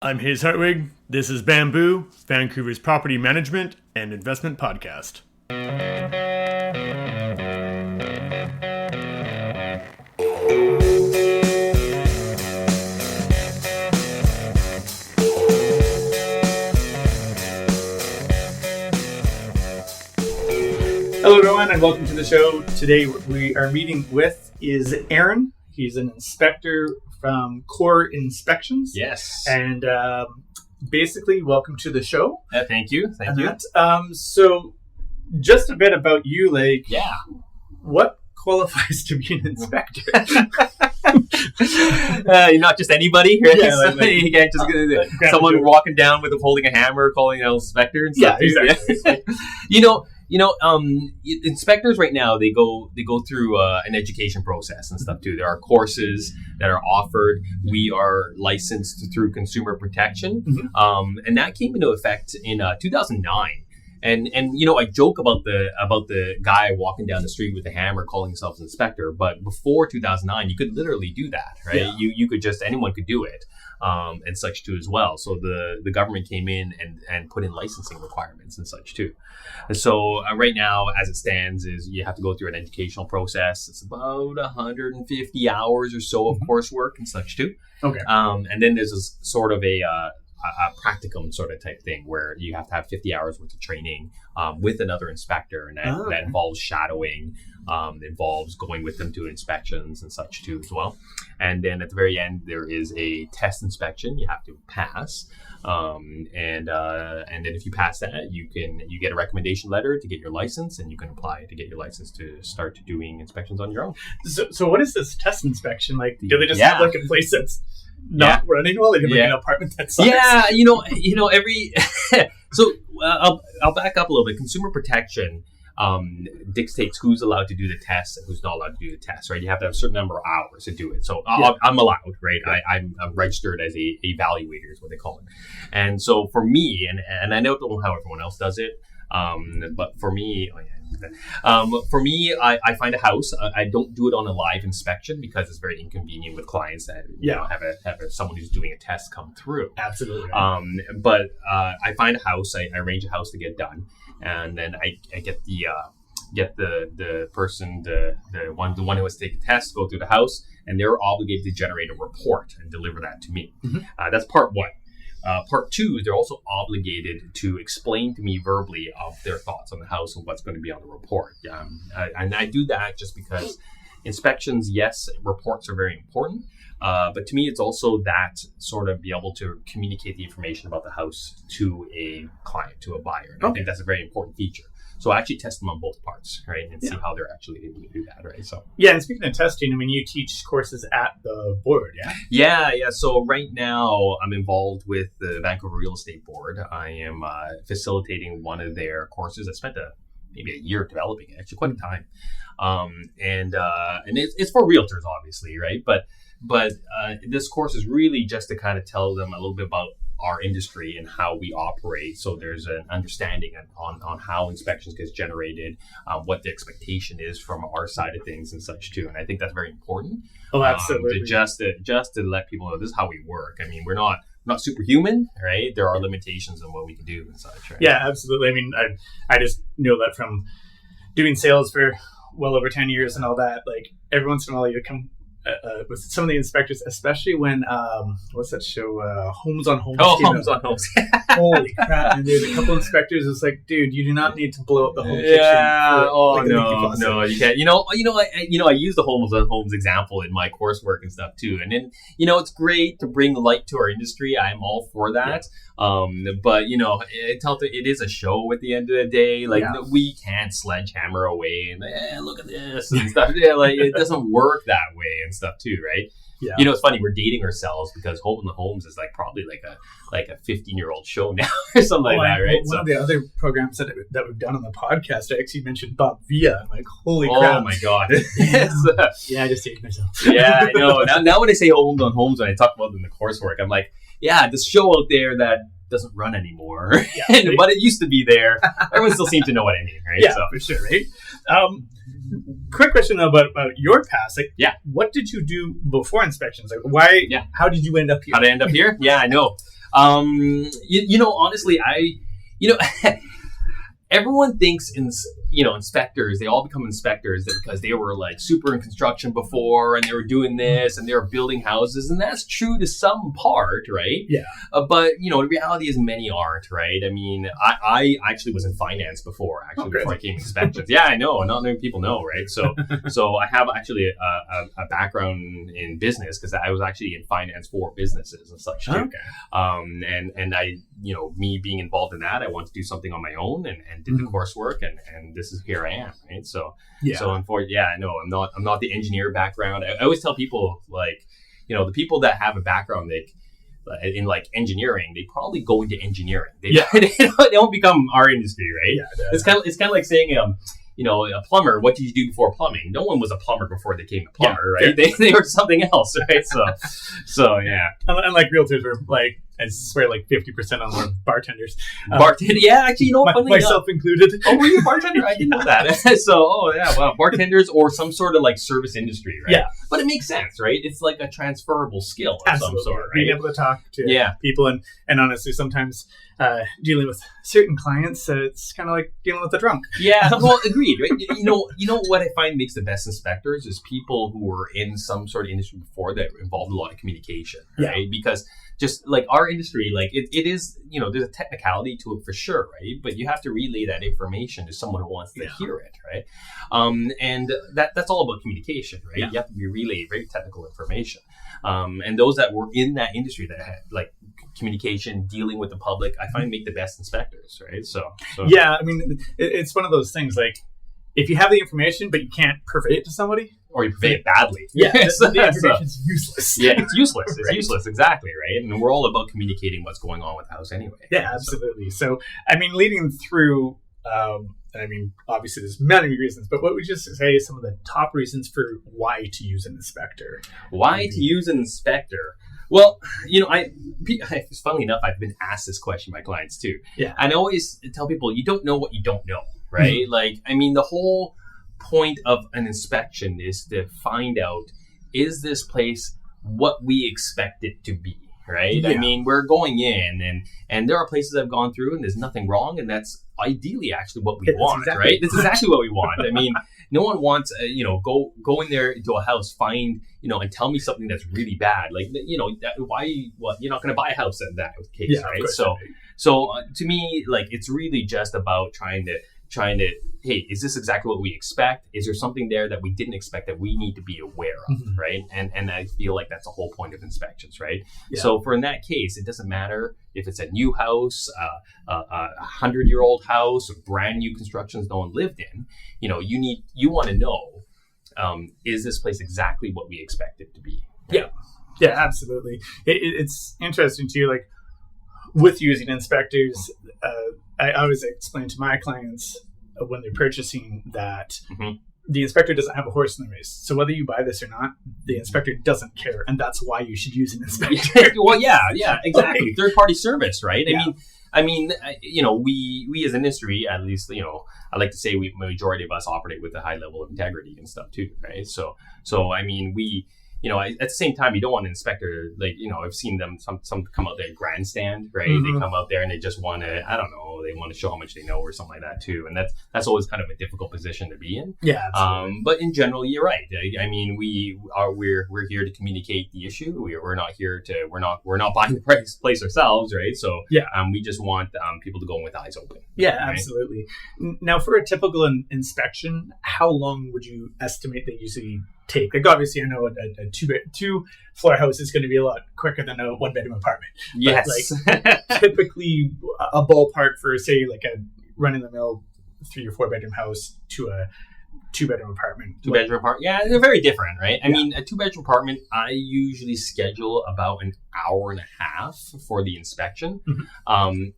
I'm Haze Hartwig. This is Bamboo, Vancouver's property management and investment podcast. Hello everyone and welcome to the show. Today we are meeting with Aaron. He's an inspector from Core Inspections. Yes. And basically, welcome to the show. Thank you. Thank you. So, just a bit about you, what qualifies to be an inspector? You're not just anybody, right? Yeah, You can't just someone walking down with holding a hammer, calling an inspector and stuff. Yeah, exactly. Inspectors right now they go through an education process and stuff too. There are courses that are offered. We are licensed through Consumer Protection, and that came into effect in 2009. And I joke about the guy walking down the street with a hammer calling himself an inspector, but before 2009, you could literally do that, right? Yeah. You could anyone could do it. And such too as well. So the government came in and put in licensing requirements and such too. And so right now, as it stands, is you have to go through an educational process. It's about 150 hours or so of coursework and such too. Okay. And then there's this sort of a practicum sort of type thing where you have to have 50 hours worth of training with another inspector, and that involves shadowing, involves going with them to inspections and such too as well. And then at the very end, there is a test inspection you have to pass, and then if you pass that, you get a recommendation letter to get your license, and you can apply to get your license to start doing inspections on your own. So what is this test inspection like? Do they just have like a place that's not running well, like an apartment that sucks? Yeah, every so I'll back up a little bit. Consumer Protection dictates who's allowed to do the test and who's not allowed to do the test, right? You have to have a certain number of hours to do it. So I'm allowed, right? Yeah. I'm registered as a evaluator is what they call it. And so for me, and I don't know how everyone else does it, but for me, I find a house. I don't do it on a live inspection because it's very inconvenient with clients that have someone who's doing a test come through. Absolutely. But I find a house. I arrange a house to get done, and then I get the person, the one who has to take the test, go through the house, and they're obligated to generate a report and deliver that to me. That's part one. Part two, they're also obligated to explain to me verbally of their thoughts on the house and what's going to be on the report. And I do that just because inspections, yes, reports are very important. But to me, it's also that sort of be able to communicate the information about the house to a client, to a buyer. And I think that's a very important feature. So I actually test them on both parts, right, and see how they're actually able to do that, right? So and speaking of testing, I mean, you teach courses at the board, yeah. So right now I'm involved with the Vancouver Real Estate Board. I am facilitating one of their courses. I spent maybe a year developing it, actually quite a time, and it's for realtors, obviously, right? But this course is really just to kind of tell them a little bit about our industry and how we operate, so there's an understanding on how inspections gets generated, what the expectation is from our side of things and such too. And I think that's very important. Oh, absolutely. To let people know this is how we work. I mean, we're not superhuman, right? There are limitations on what we can do and such, right? Yeah, absolutely. I mean, I just know that from doing sales for well over 10 years and all that. Like every once in a while, you come with some of the inspectors, especially when what's that show? Homes on Homes. Oh, Homes on Homes. Holy crap! And there's a couple inspectors. It's like, dude, you do not need to blow up the home kitchen. No, you can't. I use the Homes on Homes example in my coursework and stuff too. And then it's great to bring light to our industry. I'm all for that. Yeah. But it is a show at the end of the day. Like we can't sledgehammer away and look at this and stuff. It doesn't work that way and stuff too, right? Yeah. It's funny, we're dating ourselves because Home in the Homes is probably like a 15-year-old show now or something like that, right? One of the other programs that we've done on the podcast, I actually mentioned Bob Villa. I'm like, holy crap. Oh my God. Yes. I just dated myself. Yeah, I know. Now when I say Homes on Homes, when I talk about them in the coursework, I'm like, yeah, this show out there that doesn't run anymore, but it used to be there. Everyone still seems to know what I mean, right? Yeah, for sure, right? Quick question though about your past. Like, what did you do before inspections? Like, why? Yeah. How did you end up here? How did I end up here? Yeah, I know. Honestly, everyone thinks inspectors, they all become inspectors because they were like super in construction before and they were doing this and they were building houses, and that's true to some part, right? Yeah. But the reality is many aren't, right? I mean, I actually was in finance before I came inspections. Yeah, I know. Not many people know, right? So I have actually a background in business because I was actually in finance for businesses and such too. Okay. And I, me being involved in that, I wanted to do something on my own and did the coursework and this is here I am, right? So unfortunately, I know I'm not the engineer background. I always tell people like, the people that have a background in like engineering, they probably go into engineering. They don't become our industry, right? Yeah, it's kind of like saying a plumber, what did you do before plumbing? No one was a plumber before they became a plumber, right? Yeah. They were something else, right? So yeah. And like realtors were like, I swear, like 50% on the bartenders. Bartender, yeah, actually, myself included. Oh, were you a bartender? I didn't know that. So, bartenders or some sort of like service industry, right? Yeah. But it makes sense, right? It's like a transferable skill of some sort, right? Being able to talk to people and honestly, sometimes dealing with certain clients, it's kind of like dealing with a drunk. Yeah, well, agreed, right? You know what I find makes the best inspectors is people who were in some sort of industry before that involved a lot of communication, right? Yeah. Because just like our industry, like it is, there's a technicality to it for sure, right? But you have to relay that information to someone who wants to hear it, right? And that's all about communication, right? Yeah. You have to be relayed very technical information. And those that were in that industry that had like communication, dealing with the public, I find make the best inspectors, right? So yeah, I mean, it's one of those things like if you have the information but you can't convey it to somebody, or you convey it badly, the information is useless. Yeah, it's useless. It's useless, exactly, right? And we're all about communicating what's going on with the house anyway. Yeah, absolutely. So I mean, leading through, obviously there's many reasons, but what would you just say some of the top reasons for why to use an inspector? Why to use an inspector? Well, it's funny enough, I've been asked this question by clients too. Yeah. And I always tell people, you don't know what you don't know, right? Mm-hmm. Like, I mean, the whole point of an inspection is to find out, is this place what we expect it to be, right? Yeah. I mean, we're going in and there are places I've gone through and there's nothing wrong, and that's ideally actually what we want, right? That's exactly what we want. I mean, no one wants, go in there into a house, find, and tell me something that's really bad. Like, you're not going to buy a house in that case, right? So to me, like, it's really just about trying to, hey, is this exactly what we expect? Is there something there that we didn't expect that we need to be aware of, right? And I feel like that's the whole point of inspections, right? Yeah. So for in that case, it doesn't matter if it's a new house, a 100-year-old house, brand new constructions no one lived in. You want to know, is this place exactly what we expect it to be? Right? Yeah, absolutely. It's interesting too, like with using inspectors, I always explain to my clients when they're purchasing that the inspector doesn't have a horse in the race. So whether you buy this or not, the inspector doesn't care. And that's why you should use an inspector. Well, yeah, exactly. Okay. Third-party service, right? Yeah. I mean, we as an industry, at least, I like to say majority of us operate with a high level of integrity and stuff too, right? So I mean, we, at the same time, you don't want an inspector, like, I've seen them, some come out there grandstand, right? Mm-hmm. They come out there and they just want to, I don't know, they want to show how much they know or something like that too. And that's always kind of a difficult position to be in. Yeah. Absolutely. But in general, you're right. I mean, we're here to communicate the issue. We're not here to, we're not buying the place ourselves, right? So we just want people to go in with eyes open. Yeah, right? Absolutely. Now, for a typical inspection, how long would you estimate they usually take? Like, obviously, I know a two-floor house is going to be a lot quicker than a one-bedroom apartment. Yes. But, like, typically, a ballpark for, say, like a run-in-the-mill 3 or 4 bedroom house to a 2-bedroom apartment. Two-bedroom apartment. Yeah, they're very different, right? I mean, a 2-bedroom apartment, I usually schedule about an hour and a half for the inspection. Mm-hmm.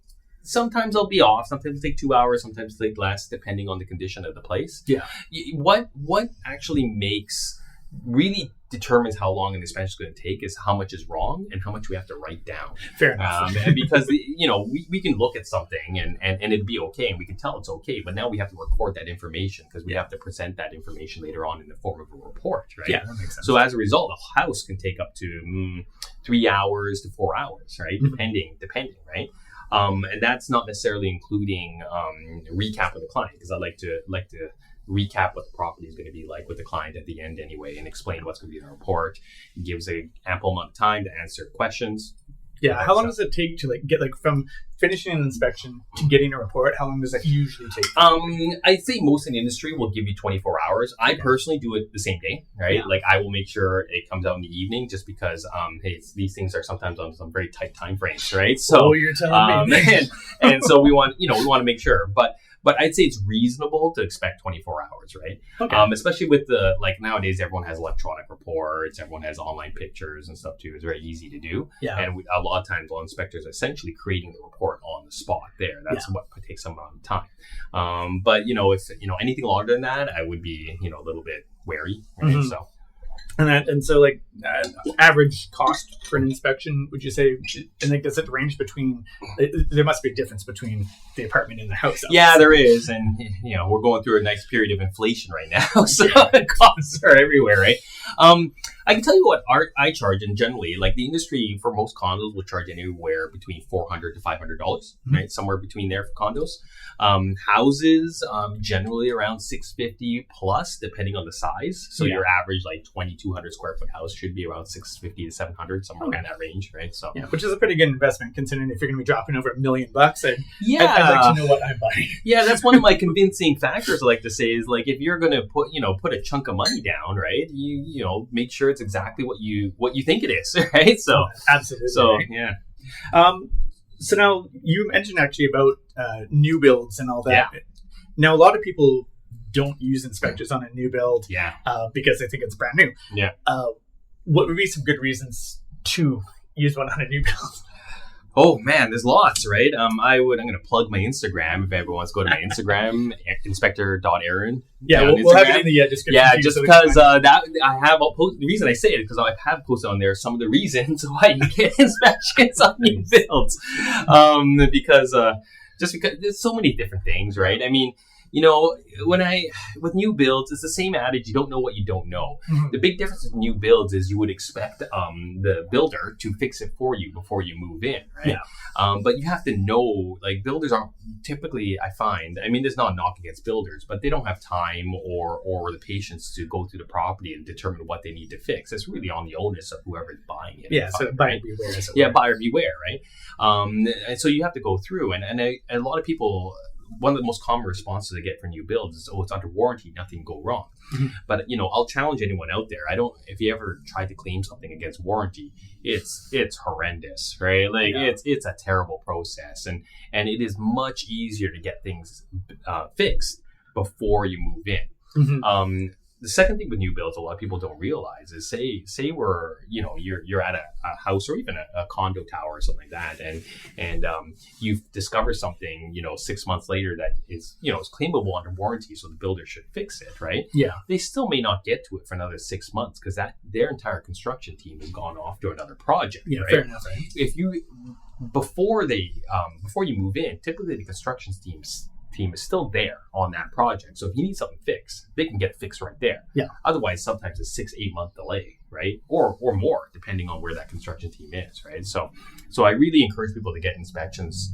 Sometimes I'll be off. Sometimes it'll take 2 hours. Sometimes it'll take less, depending on the condition of the place. Yeah. What actually makes really determines how long an inspection is going to take is how much is wrong and how much we have to write down. Fair enough. And because, we can look at something and it'd be okay and we can tell it's okay, but now we have to record that information because we have to present that information later on in the form of a report, right? Yeah, that makes sense. So as a result, a house can take up to 3 hours to 4 hours, right? Depending, right? And that's not necessarily including recap with the client, because I like to recap what the property is going to be like with the client at the end anyway, and explain what's going to be in the report. It gives a ample amount of time to answer questions. Yeah, how long does it take to get from finishing an inspection to getting a report? How long does that usually take? I'd say most in the industry will give you 24 hours. I personally do it the same day, right? Yeah. Like I will make sure it comes out in the evening, just because these things are sometimes on some very tight time frames, right? So you're telling me, and so we want to make sure, but I'd say it's reasonable to expect 24 hours, right? Okay. Especially with nowadays, everyone has electronic reports, everyone has online pictures and stuff too. It's very easy to do. Yeah. And a lot of times, law inspectors are essentially creating the report on the spot there. That's what takes some amount of time. But if anything longer than that, I would be a little bit wary. Right? Mm-hmm. So. Average cost for an inspection, would you say? And does it range between? There must be a difference between the apartment and the house. Yeah, there is, and we're going through a nice period of inflation right now, so the costs are everywhere, right? I can tell you what I charge, and generally, the industry for most condos will charge anywhere between $400 to $500, right? Somewhere between there for condos. Houses, generally around $650 plus, depending on the size. So your average 2,200 square foot house should be around $650 to $700, somewhere in that range, right? So which is a pretty good investment considering if you're going to be dropping over $1 million. I'd like to know what I'm buying. Yeah, that's one of my convincing factors I like to say is if you're going to put a chunk of money down, right? You make sure it's exactly what you think it is, right? So absolutely. So right. Yeah. So now you mentioned actually about new builds and all that. Yeah. Now a lot of people don't use inspectors on a new build because they think it's brand new. Yeah. What would be some good reasons to use one on a new build? Oh man, there's lots, right? I'm going to plug my Instagram if everyone wants to go to my Instagram, inspector.aaron. Yeah, we'll have it in the description. Yeah, just because the reason I say it is because I have posted on there some of the reasons why you get inspections on new builds. Because there's so many different things, right? I mean, with new builds, it's the same adage, you don't know what you don't know. Mm-hmm. The big difference with new builds is you would expect the builder to fix it for you before you move in, right? Yeah. But you have to know, builders aren't typically, I find, there's not a knock against builders, but they don't have time or the patience to go through the property and determine what they need to fix. It's really on the onus of whoever's buying it. Yeah, so buyer beware. Yeah, buyer beware, right? And so you have to go through, and a lot of people, one of the most common responses I get for new builds is, it's under warranty, nothing can go wrong. Mm-hmm. But, I'll challenge anyone out there. If you ever tried to claim something against warranty, it's horrendous, right? It's a terrible process. And it is much easier to get things fixed before you move in. Mm-hmm. The second thing with new builds, a lot of people don't realize is say we're, you're at a house or even a condo tower or something like that. And you've discovered something, 6 months later that is, is claimable under warranty. So the builder should fix it, right? Yeah. They still may not get to it for another 6 months because their entire construction team has gone off to another project. Yeah, right? Fair enough. Right? If you, before you move in, typically the construction team is still there on that project. So if you need something fixed, they can get it fixed right there. Yeah. Otherwise, sometimes it's 6-8 month delay, right? Or more, depending on where that construction team is, right? So I really encourage people to get inspections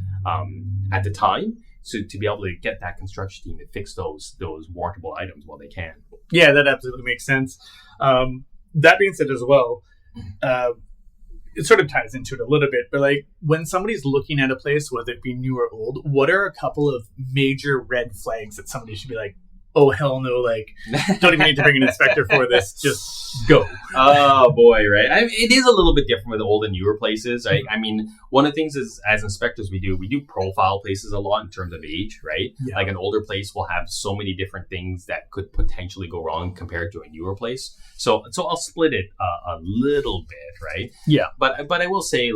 at the time, so to be able to get that construction team to fix those warrantable items while they can. Yeah, that absolutely makes sense. That being said as well, it sort of ties into it a little bit, but when somebody's looking at a place, whether it be new or old, what are a couple of major red flags that somebody should be like, oh, hell no, don't even need to bring an inspector for this, just go. Oh, boy, right? It is a little bit different with old and newer places. Right? One of the things is, as inspectors, we do profile places a lot in terms of age, right? Yeah. An older place will have so many different things that could potentially go wrong compared to a newer place. So I'll split it a little bit, right? Yeah. But I will say,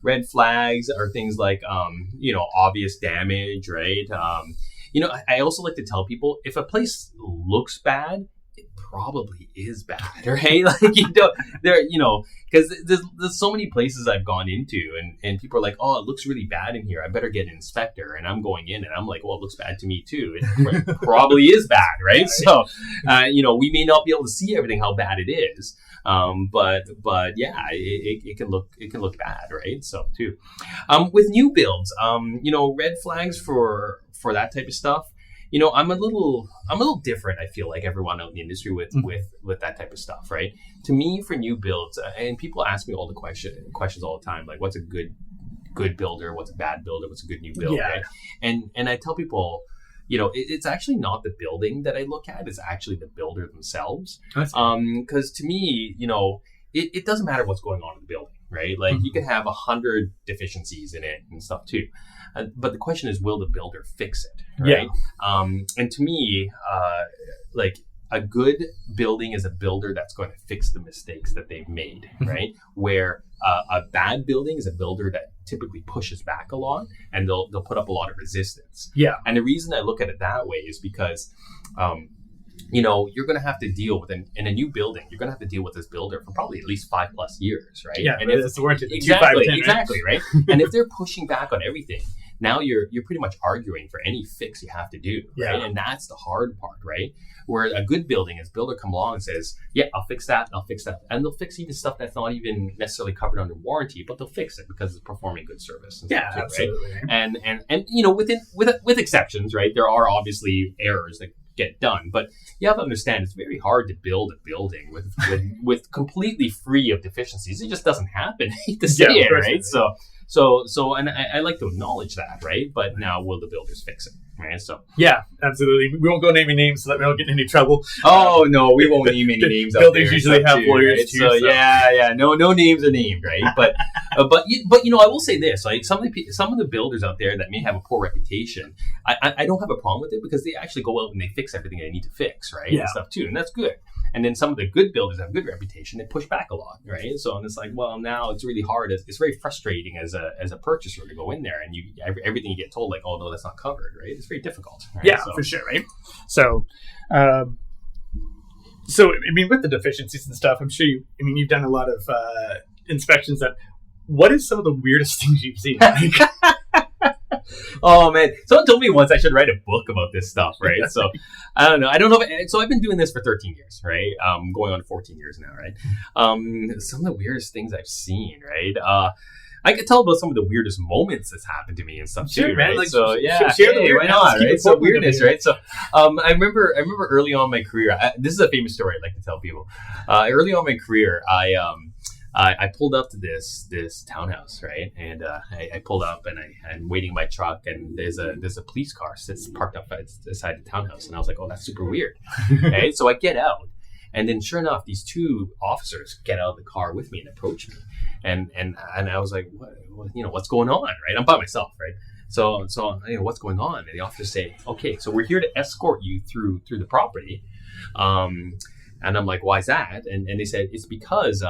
red flags are things like, obvious damage, right? I also like to tell people, if a place looks bad, it probably is bad, right? Like, you know, because there's so many places I've gone into and people are like, oh, it looks really bad in here. I better get an inspector. And I'm going in and I'm like, well, it looks bad to me too. It probably is bad, right? So, we may not be able to see everything how bad it is. But yeah, it can look bad, right? So too, with new builds, red flags for that type of stuff. I'm a little different. I feel like everyone out in the industry with that type of stuff, right? To me, for new builds, and people ask me all the questions all the time, like what's a good builder, what's a bad builder, what's a good new build, right? And I tell people, it's actually not the building that I look at; it's actually the builder themselves. Because to me, it doesn't matter what's going on in the building, right? Like you can have 100 deficiencies in it and stuff too. But the question is, will the builder fix it, right? Yeah. And to me, like a good building is a builder that's going to fix the mistakes that they've made, right? Where a bad building is a builder that typically pushes back a lot and they'll put up a lot of resistance. Yeah. And the reason I look at it that way is because, you're going to have to deal with in a new building. You're going to have to deal with this builder for probably at least 5+ years, right? Yeah, and it's the warranty. Exactly, right? And if they're pushing back on everything, now you're pretty much arguing for any fix you have to do, right? Yeah. And that's the hard part, right? Where a good building is builder come along and says, yeah, I'll fix that, and they'll fix even stuff that's not even necessarily covered under warranty, but they'll fix it because it's performing good service. And stuff too, absolutely. Right? And with exceptions, right? There are obviously errors that get done, but you have to understand it's very hard to build a building with completely free of deficiencies. It just doesn't happen. I hate to say it, right? So, and I like to acknowledge that, right? But now, will the builders fix it, right? So, yeah, absolutely. We won't go naming names so that we don't get in any trouble. Oh no, we won't name any names. Buildings usually have lawyers right? too. So yeah, no names are named, right? But I will say this: like some of the builders out there that may have a poor reputation, I don't have a problem with it because they actually go out and they fix everything they need to fix, right? Yeah. And stuff too, and that's good. And then some of the good builders have a good reputation. They push back a lot, right? So, and it's like, well, now it's really hard. It's very frustrating as a purchaser to go in there and everything you get told, like, oh no, that's not covered, right? It's very difficult. Right? Yeah, for sure, right? So, with the deficiencies and stuff, I'm sure you've done a lot of inspections. What is some of the weirdest things you've seen? Oh man, someone told me once I should write a book about this stuff, right? So I don't know. So I've been doing this for 13 years, right? Going on 14 years now, right? Some of the weirdest things I've seen, right? I could tell about some of the weirdest moments that's happened to me and stuff too, right? Like, so yeah, share the weird, why not, right? So weirdness, right? So I remember early on in my career. This is a famous story I like to tell people. Early on in my career, I pulled up to this townhouse, right? And I pulled up and I'm waiting my truck and there's a police car sits parked up beside the townhouse, and I was like, oh, that's super weird. Right? So I get out, and then sure enough, these two officers get out of the car with me and approach me, and I was like, what's going on, right? I'm by myself, right? So what's going on? And the officers say, okay, so we're here to escort you through the property. And I'm like, why is that? And they said, it's because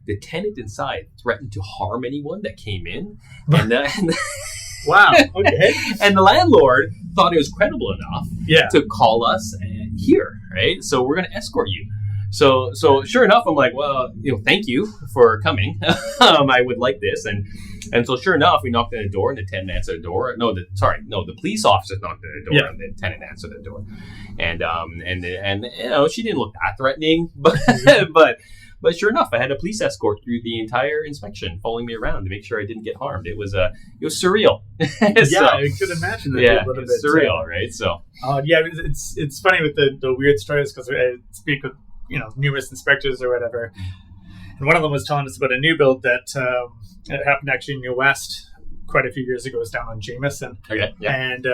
the tenant inside threatened to harm anyone that came in. And wow, okay. And the landlord thought it was credible enough to call us here, right? So we're going to escort you. So sure enough, I'm like, well, thank you for coming. I would like this. And so sure enough, we knocked on the door and the tenant answered the door. The police officers knocked on the door and the tenant answered the door. And she didn't look that threatening, but sure enough, I had a police escort through the entire inspection, following me around to make sure I didn't get harmed. It was surreal. I could imagine that. Yeah, a little bit surreal, right? So it's funny with the weird stories because I speak with numerous inspectors or whatever, and one of them was telling us about a new build that it happened actually in New West quite a few years ago. It was down on Jameson. Okay, yeah. And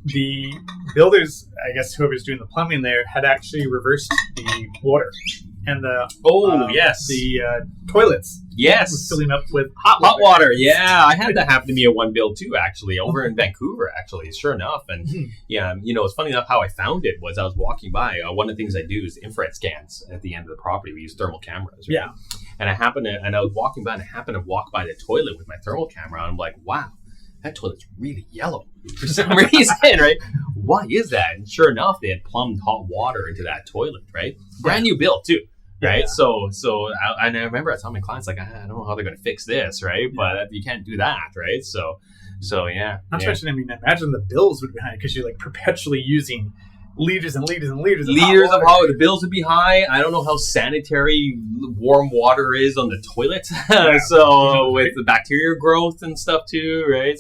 the builders, I guess whoever's doing the plumbing there, had actually reversed the water and the toilets. Yes, was filling up with hot water. Yeah, I had that happen to me at one build too, actually, over in Vancouver. Actually, sure enough, and it's funny enough how I found it was I was walking by. One of the things I do is infrared scans at the end of the property. We use thermal cameras. Right? Yeah, and I was walking by and I happened to walk by the toilet with my thermal camera, and I'm like, wow, that toilet's really yellow for some reason, right? why is that? And sure enough, they had plumbed hot water into that toilet, right? Brand new built too. Right. Yeah. I remember I telling my clients, like, I don't know how they're going to fix this. Right. Yeah. But you can't do that. Right. So yeah. Not to mention, I mean, imagine the bills would be high because you're like perpetually using liters and liters and liters of hot water. The bills would be high. I don't know how sanitary warm water is on the toilet. Yeah. With the bacteria growth and stuff too. Right.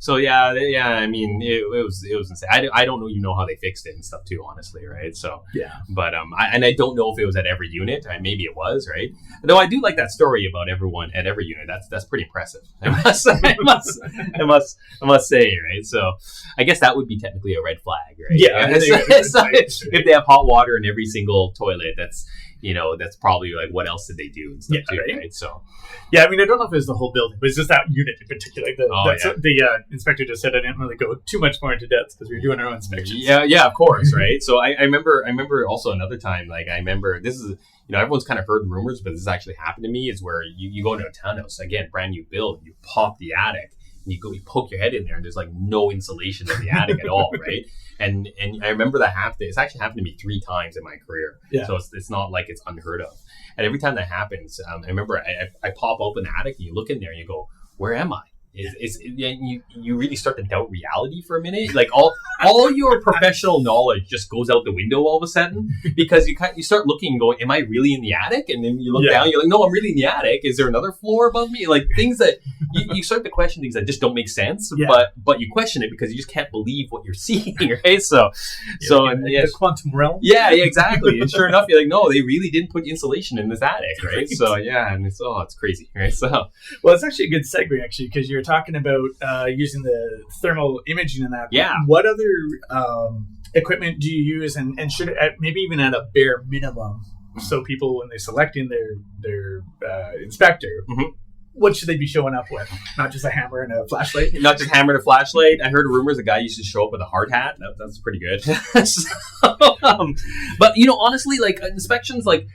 Yeah, I mean, it was insane. I don't even know how they fixed it and stuff too, honestly, right? So yeah, but I don't know if it was at every unit. Maybe it was, right? Though I do like that story about everyone at every unit. That's pretty impressive. I must say, right? So I guess that would be technically a red flag, right? Yeah, if they have hot water in every single toilet, that's probably like, what else did they do and stuff too, right? So, yeah, I mean, I don't know if it was the whole building, but it's just that unit in particular. The inspector just said I didn't really go too much more into depth because we were doing our own inspections. Yeah, of course, right? So I remember also another time, like I remember this is, everyone's kind of heard rumors, but this has actually happened to me, is where you go into a townhouse, again, brand new build, you pop the attic, and you poke your head in there, and there's like no insulation in the attic at all, right? And I remember that happened. It's actually happened to me 3 times in my career. Yeah. So it's not like it's unheard of. And every time that happens, I remember I pop open the attic and you look in there and you go, where am I? You really start to doubt reality for a minute. Like all your professional knowledge just goes out the window all of a sudden, because you start looking and going, am I really in the attic? And then you look down, you're like, no, I'm really in the attic. Is there another floor above me? Like things that you start to question things that just don't make sense, but you question it because you just can't believe what you're seeing, right? The quantum realm. Yeah, exactly. And sure enough, you're like, no, they really didn't put insulation in this attic, right? So yeah, and it's crazy, right? So well, it's actually a good segue actually, because you're talking about using the thermal imaging in that. Yeah. What other equipment do you use, and should it, maybe even at a bare minimum, so people when they're selecting their inspector, what should they be showing up with? Not just a hammer and a flashlight. Not just hammer and a flashlight. I heard rumors a guy used to show up with a hard hat. That's pretty good. But honestly, like inspections, like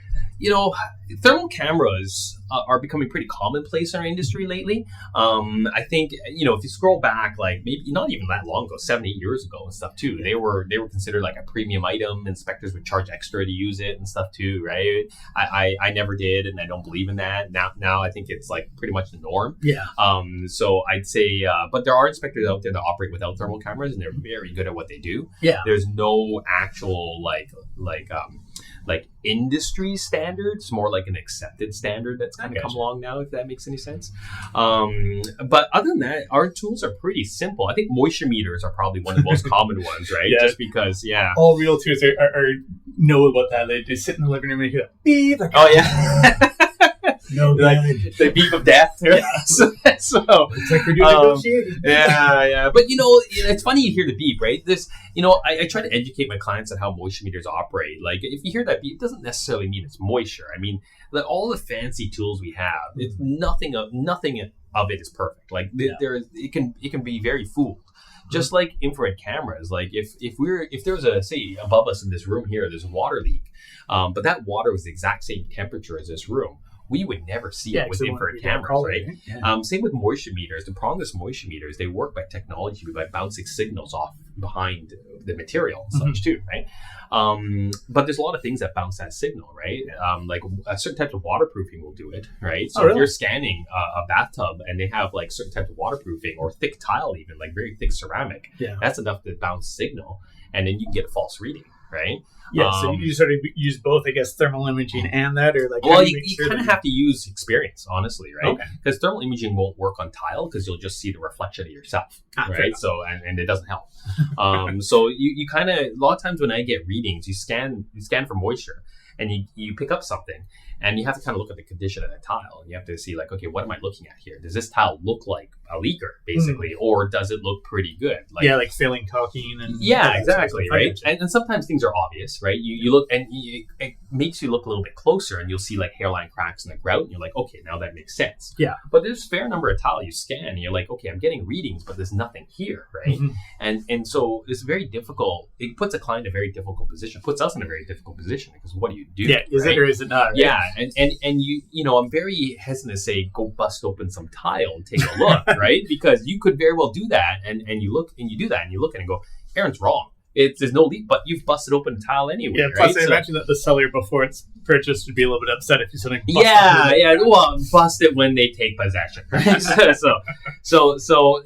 thermal cameras are becoming pretty commonplace in our industry lately. I think, if you scroll back, like maybe not even that long ago, 7-8 years ago and stuff too, they were considered like a premium item. Inspectors would charge extra to use it and stuff too, right? I never did, and I don't believe in that. Now I think it's like pretty much the norm. Yeah. So I'd say, but there are inspectors out there that operate without thermal cameras, and they're very good at what they do. Yeah. There's no actual like industry standards, more like an accepted standard that's kind of come along now, if that makes any sense. But other than that, our tools are pretty simple. I think moisture meters are probably one of the most common ones, right? Yeah. Just because, all realtors are know about that. They sit in the living room and hear that beep. Like, no, like the beep of death. Yeah. so it's like we're doing negotiating. Yeah. But it's funny you hear the beep, right? This, I try to educate my clients on how moisture meters operate. Like if you hear that beep, it doesn't necessarily mean it's moisture. I mean, all the fancy tools we have, it's nothing of it is perfect. Like it can be very fooled. Just like infrared cameras, like if there's a, say above us in this room here, there's a water leak, but that water was the exact same temperature as this room, we would never see it with infrared cameras, right? Yeah. Same with moisture meters. The problem with moisture meters, they work by technology, by bouncing signals off behind the material and such too, right? But there's a lot of things that bounce that signal, right? Like certain types of waterproofing will do it, right? So if you're scanning a bathtub and they have like certain types of waterproofing or thick tile, even like very thick ceramic, that's enough to bounce signal, and then you can get a false reading, right? Yeah, so you sort of use both, I guess, thermal imaging and that, or like. Well, you kind of have to use experience, honestly, right? Because thermal imaging won't work on tile because you'll just see the reflection of yourself, right? So and it doesn't help. So you kind of, a lot of times when I get readings, you scan for moisture, and you pick up something, and you have to kind of look at the condition of the tile, and you have to see like, okay, what am I looking at here? Does this tile look like a leaker, basically, or does it look pretty good? Like, like failing caulking and exactly, right? And sometimes things are obvious, right? You look, and it makes you look a little bit closer, and you'll see like hairline cracks in the grout, and you're like, okay, now that makes sense. Yeah. But there's a fair number of tile you scan, and you're like, okay, I'm getting readings, but there's nothing here, right? And so it's very difficult. It puts a client in a very difficult position. Puts us in a very difficult position, because what do you do? Yeah, is it or is it not? Right? Yeah, and you I'm very hesitant to say go bust open some tile and take a look, right? Because you could very well do that, and you look and you do that and you look at it and go, Aaron's wrong. There's no leak, but you've busted open a tile anyway. Yeah, plus I imagine that the seller, before it's purchased, would be a little bit upset if you suddenly well, bust it when they take possession. Right? so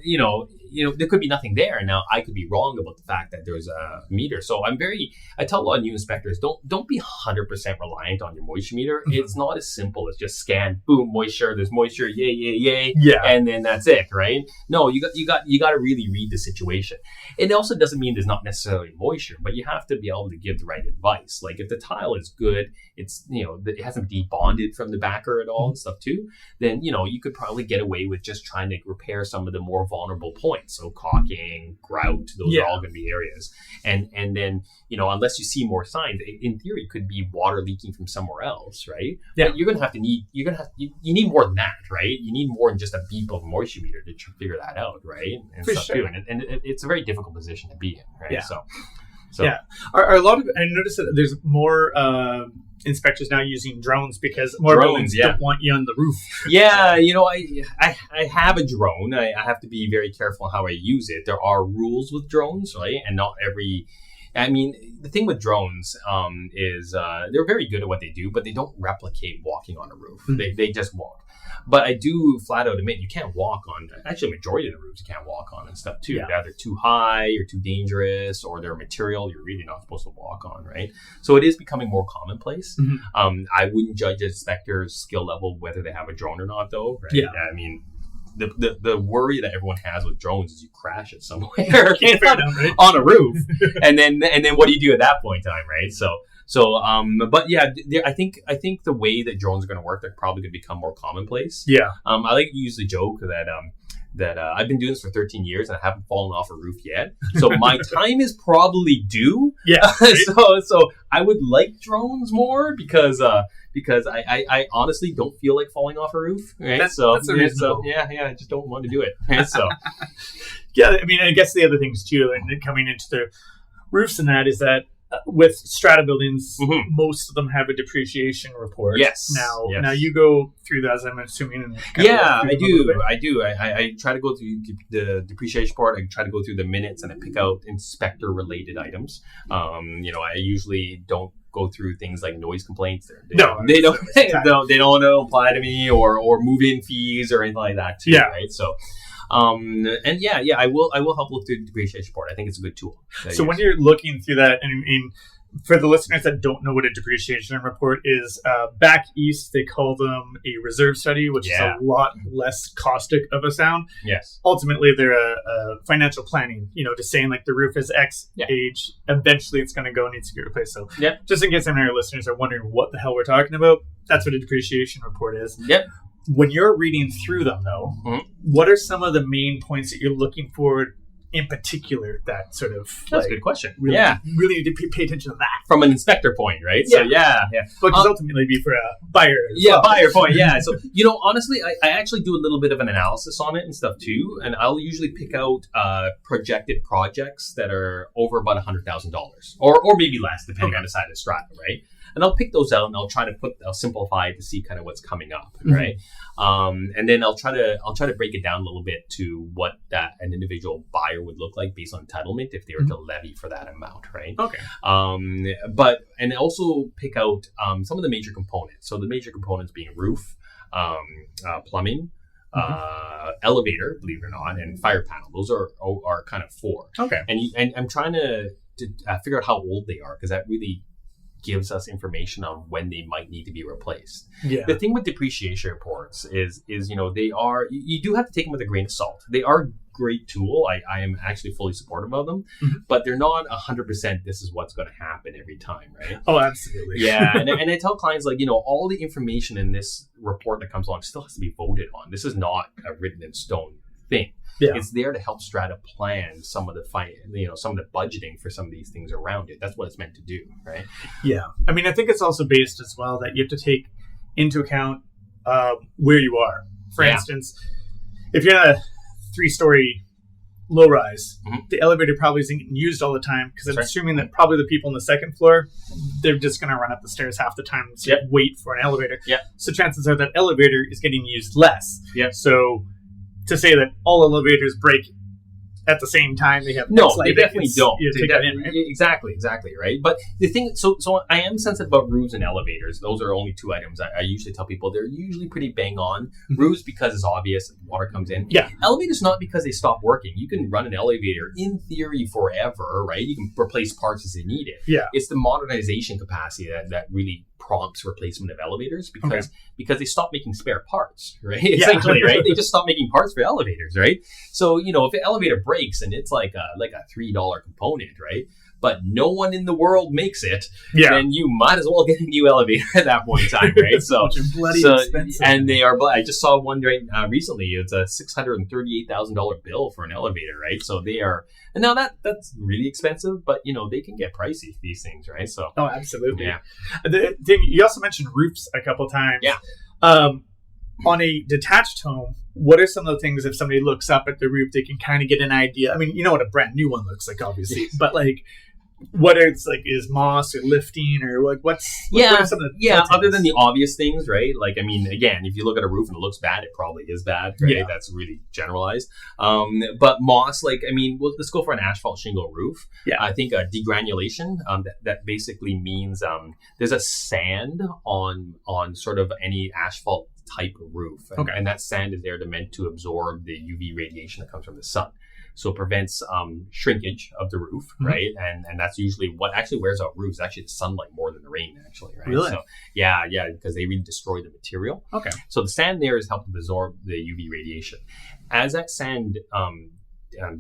there could be nothing there. Now I could be wrong about the fact that there's a meter. So I tell a lot of new inspectors, don't be 100% reliant on your moisture meter. Mm-hmm. It's not as simple as just scan, boom, moisture, there's moisture, yay, and then that's it, right? No, you got to really read the situation. It also doesn't mean there's not necessarily moisture, but you have to be able to give the right advice. Like if the tile is good, it's it hasn't debonded from the backer at all and stuff too, then you could probably get away with just trying to repair some of the more vulnerable points. So caulking, grout, those are all going to be areas. And then, unless you see more signs, in theory, it could be water leaking from somewhere else, right? Yeah. But you need more than that, right? You need more than just a beep of a moisture meter to figure that out, right? And For stuff sure. too. And it's a very difficult position to be in, right? Yeah. So yeah. Are a lot of, I noticed that there's more inspectors now using drones because more buildings don't want you on the roof. Yeah, I have a drone. I have to be very careful how I use it. There are rules with drones, right? And not every... I mean, the thing with drones is they're very good at what they do, but they don't replicate walking on a roof. Mm-hmm. They just walk. But I do flat out admit you can't walk on, actually a majority of the roofs you can't walk on and stuff too. Yeah. They're either too high or too dangerous, or they're material you're really not supposed to walk on, right? So it is becoming more commonplace. Mm-hmm. I wouldn't judge an inspector's skill level whether they have a drone or not though, right? Yeah. I mean, the worry that everyone has with drones is you crash it somewhere on a roof, and then what do you do at that point in time, right? But yeah, I think the way that drones are going to work, they're probably going to become more commonplace. Yeah. I like to use the joke that I've been doing this for 13 years and I haven't fallen off a roof yet. So my time is probably due. Yeah. So I would like drones more because I honestly don't feel like falling off a roof. Right. That's I just don't want to do it. Right? So yeah, I mean, I guess the other things too, and coming into the roofs and that is that with strata buildings, mm-hmm. most of them have a depreciation report. Yes. Now you go through that, as I'm assuming. I do. I try to go through the depreciation report. I try to go through the minutes and I pick out inspector-related items. I usually don't go through things like noise complaints. They don't apply to me or move-in fees or anything like that too. Yeah. Right. So. I will help look through the depreciation report. I think it's a good tool. So when you're looking through that, and for the listeners that don't know what a depreciation report is, back east they call them a reserve study, which is a lot less caustic of a sound. Yes. Ultimately, they're a financial planning. Just saying like the roof is X age, eventually it's going to needs to get replaced. So just in case any of our listeners are wondering what the hell we're talking about, that's what a depreciation report is. Yep. When you're reading through them, though, mm-hmm. what are some of the main points that you're looking for in particular that sort of... That's a good question. Really need to pay attention to that. From an inspector point, right? So, Which is ultimately be for a buyer. Buyer point, yeah. So, honestly, I actually do a little bit of an analysis on it and stuff too. And I'll usually pick out projected projects that are over about $100,000 or maybe less, depending on the side of the strata, right? And I'll pick those out and I'll simplify it to see kind of what's coming up, right? Mm-hmm. And then I'll try to break it down a little bit to what an individual buyer would look like based on entitlement if they were to levy for that amount, right? Okay. And also pick out some of the major components. So the major components being roof, plumbing, elevator, believe it or not, and fire panel. Those are kind of four. Okay. And I'm trying to figure out how old they are because that really gives us information on when they might need to be replaced. Yeah. The thing with depreciation reports is they are, you do have to take them with a grain of salt. They are a great tool. I am actually fully supportive of them, mm-hmm. but they're not 100% this is what's going to happen every time, right? Oh, absolutely. Yeah. and I tell clients all the information in this report that comes along still has to be voted on. This is not a written in stone thing. Yeah. It's there to help strata plan some of the some of the budgeting for some of these things around it. That's what it's meant to do, right? Yeah. I mean, I think it's also based as well that you have to take into account where you are. For instance, if you're in a 3-story low-rise, mm-hmm. the elevator probably isn't getting used all the time because I'm assuming that probably the people on the second floor, they're just going to run up the stairs half the time to wait for an elevator. Yep. So chances are that elevator is getting used less. Yep. So to say that all elevators break at the same time they have no, X they lighting. definitely don't. You They take that in, right? Exactly, right? But the thing, so I am sensitive about roofs and elevators. Those are only two items I usually tell people. They're usually pretty bang on. Roofs because it's obvious, water comes in. Yeah. Elevators not because they stop working. You can run an elevator in theory forever, right? You can replace parts as you need it. Yeah. It's the modernization capacity that really prompts replacement of elevators because they stop making spare parts, right? Essentially, right? They just stop making parts for elevators, right? So, if an elevator breaks and it's like a $3 component, right? But no one in the world makes it, then you might as well get a new elevator at that point in time, right? So, expensive. And they are. I just saw one recently. It's a $638,000 bill for an elevator, right? So they are. And now that's really expensive, but they can get pricey, these things, right? So absolutely. Yeah. The thing, you also mentioned roofs a couple times. Yeah. On a detached home, what are some of the things if somebody looks up at the roof, they can kind of get an idea? I mean, you know what a brand new one looks like, obviously, but like, what it's like, is moss or lifting or like what are some of the other than the obvious things, right? Like, I mean, again, if you look at a roof and it looks bad, it probably is bad, right? Yeah. That's really generalized. But moss, like, I mean, let's go for an asphalt shingle roof. Yeah. I think degranulation, that basically means there's a sand on sort of any asphalt type roof. And that sand is there meant to absorb the UV radiation that comes from the sun. So it prevents shrinkage of the roof, right? And that's usually what actually wears out roofs. Actually, the sunlight more than the rain, actually, right? Really? So yeah, because they really destroy the material. Okay. So the sand there is helping absorb the UV radiation. As that sand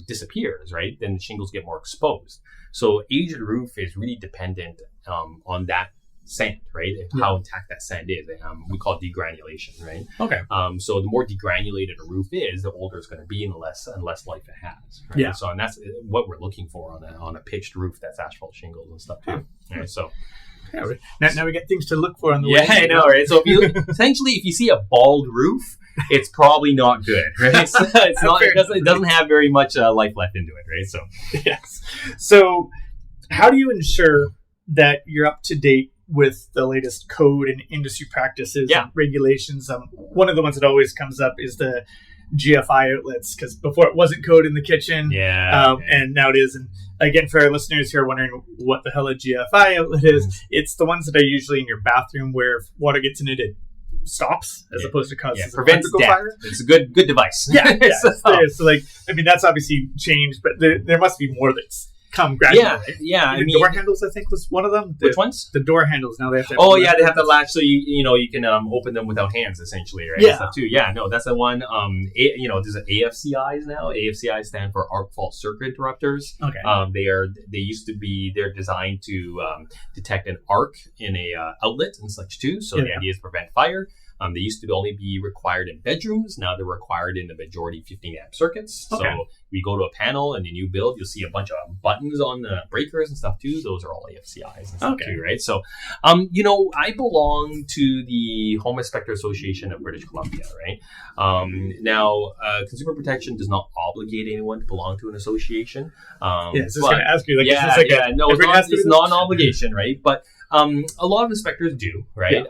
disappears, right, then the shingles get more exposed. So age of the roof is really dependent on that sand, right? How intact that sand is. We call it degranulation, right? Okay. So the more degranulated a roof is, the older it's going to be and the less life it has. Right? Yeah. So and that's what we're looking for on a pitched roof that's asphalt shingles and stuff too. Right? So now we got things to look for on the way. Yeah, I know, right? So if you see a bald roof, it's probably not good, right? It's not. It doesn't have very much life left into it, right? So yes. So how do you ensure that you're up to date with the latest code and industry practices and regulations? One of the ones that always comes up is the GFI outlets, because before it wasn't code in the kitchen, and now it is. And again, for our listeners who are wondering what the hell a GFI outlet is, it's the ones that are usually in your bathroom where if water gets in it, it stops as opposed to causes prevents death. Fire. It's a good device. So like, I mean, that's obviously changed, but there must be more that's come gradually. I mean, door handles, I think, was one of them. Which ones? The door handles. Now they have to. They have to latch, so you can open them without hands, essentially, right? Yeah. Stuff too. Yeah, no, that's the one. There's an AFCIs now. AFCIs stand for arc fault circuit interrupters. Okay. They're designed to detect an arc in a outlet and such too. So the idea is to prevent fire. They used to only be required in bedrooms. Now they're required in the majority 15 amp circuits. Okay. So we go to a panel in the new build, you'll see a bunch of buttons on the breakers and stuff too. Those are all AFCIs and stuff too, right? So, I belong to the Home Inspector Association of British Columbia, right? Now, consumer protection does not obligate anyone to belong to an association. I was just going to ask you, it's not an obligation, right? But a lot of inspectors do, right?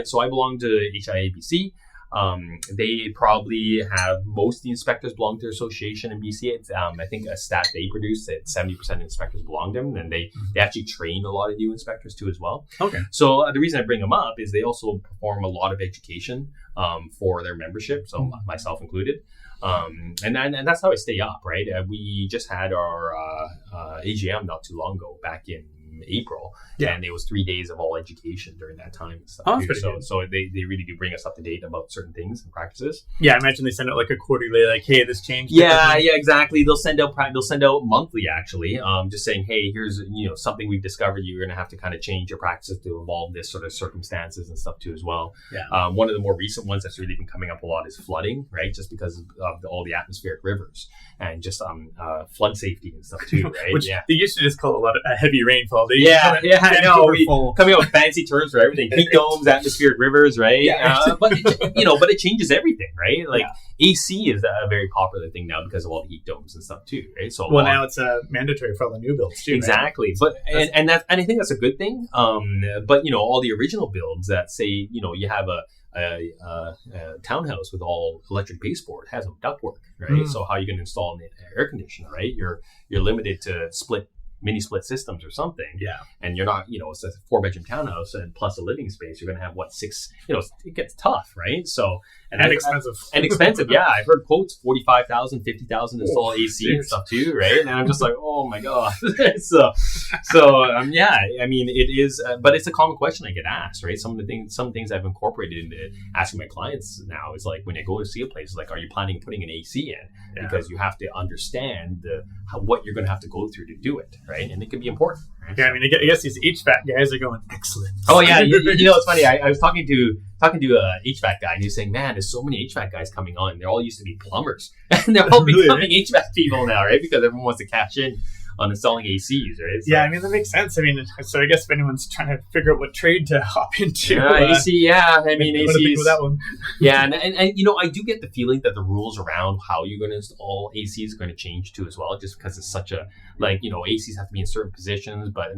So I belong to HIABC. They probably have most of the inspectors belong to their association in BC. It's, I think a stat they produce that 70% of inspectors belong to them, and they actually train a lot of new inspectors too as well. Okay. So the reason I bring them up is they also perform a lot of education for their membership, so myself included. And that's how I stay up, right? We just had our AGM not too long ago, back in April, and it was 3 days of all education during that time and stuff. So they really do bring us up to date about certain things and practices. Yeah, I imagine they send out like a quarterly, like, hey, this changed. Yeah, exactly. They'll send out monthly, actually, just saying, hey, here's something we've discovered. You're going to have to kind of change your practices to involve this sort of circumstances and stuff too as well. Yeah. One of the more recent ones that's really been coming up a lot is flooding, right? Just because of all the atmospheric rivers and just flood safety and stuff too, right? Which they used to just call a lot of heavy rainfall. I know. Coming up with fancy terms for everything: heat domes, atmospheric rivers, right? Yeah. But it changes everything, right? Like AC is a very popular thing now because of all the heat domes and stuff too, right? So now it's mandatory for all the new builds too. Exactly, right? But and I think that's a good thing. But all the original builds that say you have a townhouse with all electric baseboard. It has no ductwork, right? So how are you going to install an air conditioner, right? You're limited to mini split systems or something. Yeah. And you're not, it's a 4-bedroom townhouse and plus a living space. You're going to have 6, it gets tough, right? So, and expensive. And expensive. Yeah. I've heard quotes, 45,000, 50,000 install AC and stuff too, right? And I'm just like, oh my God. so yeah, I mean, it is, but it's a common question I get asked, right? Some things I've incorporated into asking my clients now is like, when I go to see a place, like, are you planning on putting an AC in? Yeah. Because you have to understand what you're going to have to go through to do it, right? And it can be important. Right? Yeah, I mean, I guess these HVAC guys are going excellent. Oh yeah, it's funny. I was talking to a HVAC guy, and he was saying, "Man, there's so many HVAC guys coming on. They all used to be plumbers, and they're all becoming HVAC people now, right? Because everyone wants to cash in on installing ACs, right?" So, yeah, I mean, that makes sense. I mean, so I guess if anyone's trying to figure out what trade to hop into, AC, yeah, I mean, ACs, that one. Yeah, and I do get the feeling that the rules around how you're going to install AC is going to change too as well, just because it's such a ACs have to be in certain positions, but